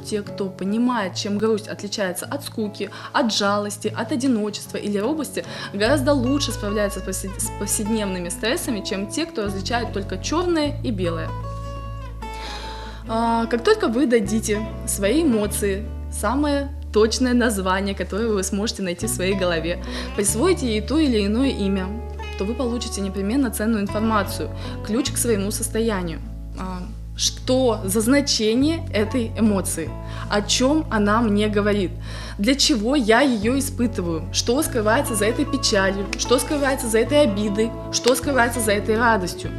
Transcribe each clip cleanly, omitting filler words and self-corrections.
те, кто понимает, чем грусть отличается от скуки, от жалости, от одиночества или робости, гораздо лучше справляются с повседневными стрессами, чем те, кто различает только черное и белое. Как только вы дадите свои эмоции самое точное название, которое вы сможете найти в своей голове, присвоите ей то или иное имя, то вы получите непременно ценную информацию, ключ к своему состоянию. Что за значение этой эмоции, о чем она мне говорит, для чего я ее испытываю, что скрывается за этой печалью, что скрывается за этой обидой, что скрывается за этой радостью.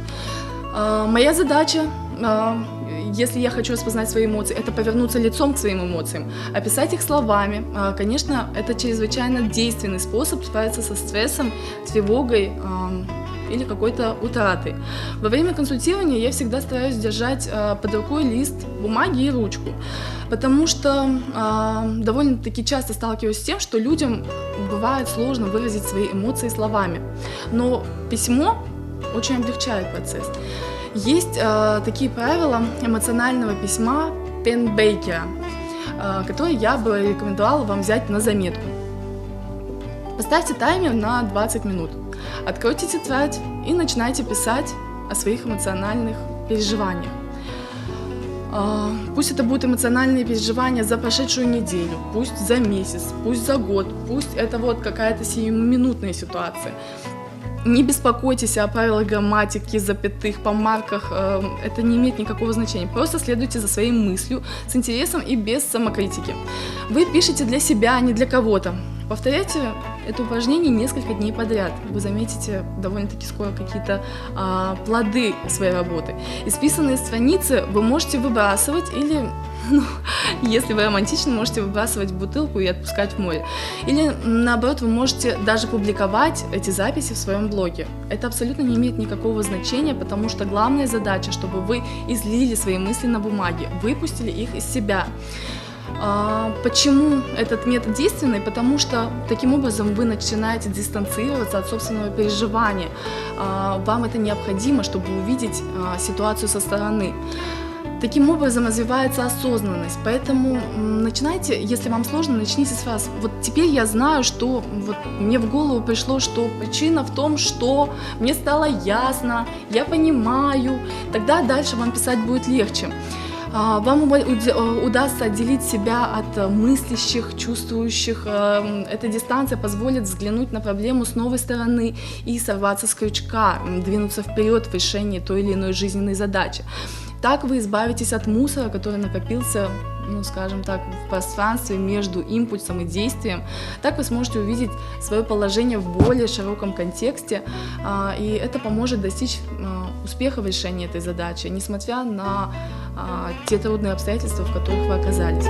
Моя задача, если я хочу распознать свои эмоции, это повернуться лицом к своим эмоциям, описать их словами. Конечно, это чрезвычайно действенный способ справиться со стрессом, тревогой или какой-то утратой. Во время консультирования я всегда стараюсь держать под рукой лист бумаги и ручку, потому что довольно-таки часто сталкиваюсь с тем, что людям бывает сложно выразить свои эмоции словами, но письмо очень облегчает процесс. Есть такие правила эмоционального письма Пенбекера, которые я бы рекомендовала вам взять на заметку. Поставьте таймер на 20 минут, откройте тетрадь и начинайте писать о своих эмоциональных переживаниях. Пусть это будут эмоциональные переживания за прошедшую неделю, пусть за месяц, пусть за год, пусть это вот какая-то сиюминутная ситуация. Не беспокойтесь о правилах грамматики, запятых, помарках, это не имеет никакого значения. Просто следуйте за своей мыслью с интересом и без самокритики. Вы пишете для себя, а не для кого-то. Повторяйте это упражнение несколько дней подряд. Вы заметите довольно-таки скоро какие-то плоды своей работы. Исписанные страницы вы можете выбрасывать или, если вы романтичны, можете выбрасывать в бутылку и отпускать в море. Или наоборот, вы можете даже публиковать эти записи в своем блоге. Это абсолютно не имеет никакого значения, потому что главная задача, чтобы вы излили свои мысли на бумаге, выпустили их из себя. Почему этот метод действенный? Потому что таким образом вы начинаете дистанцироваться от собственного переживания. Вам это необходимо, чтобы увидеть ситуацию со стороны. Таким образом развивается осознанность, поэтому начинайте, если вам сложно, начните с фраз. Вот теперь я знаю, что вот мне в голову пришло, что причина в том, что мне стало ясно, я понимаю, тогда дальше вам писать будет легче. Вам удастся отделить себя от мыслящих, чувствующих. Эта дистанция позволит взглянуть на проблему с новой стороны и сорваться с крючка, двинуться вперед в решении той или иной жизненной задачи. Так вы избавитесь от мусора, который накопился, скажем так, в пространстве между импульсом и действием. Так вы сможете увидеть свое положение в более широком контексте, и это поможет достичь успеха в решении этой задачи, несмотря на те трудные обстоятельства, в которых вы оказались.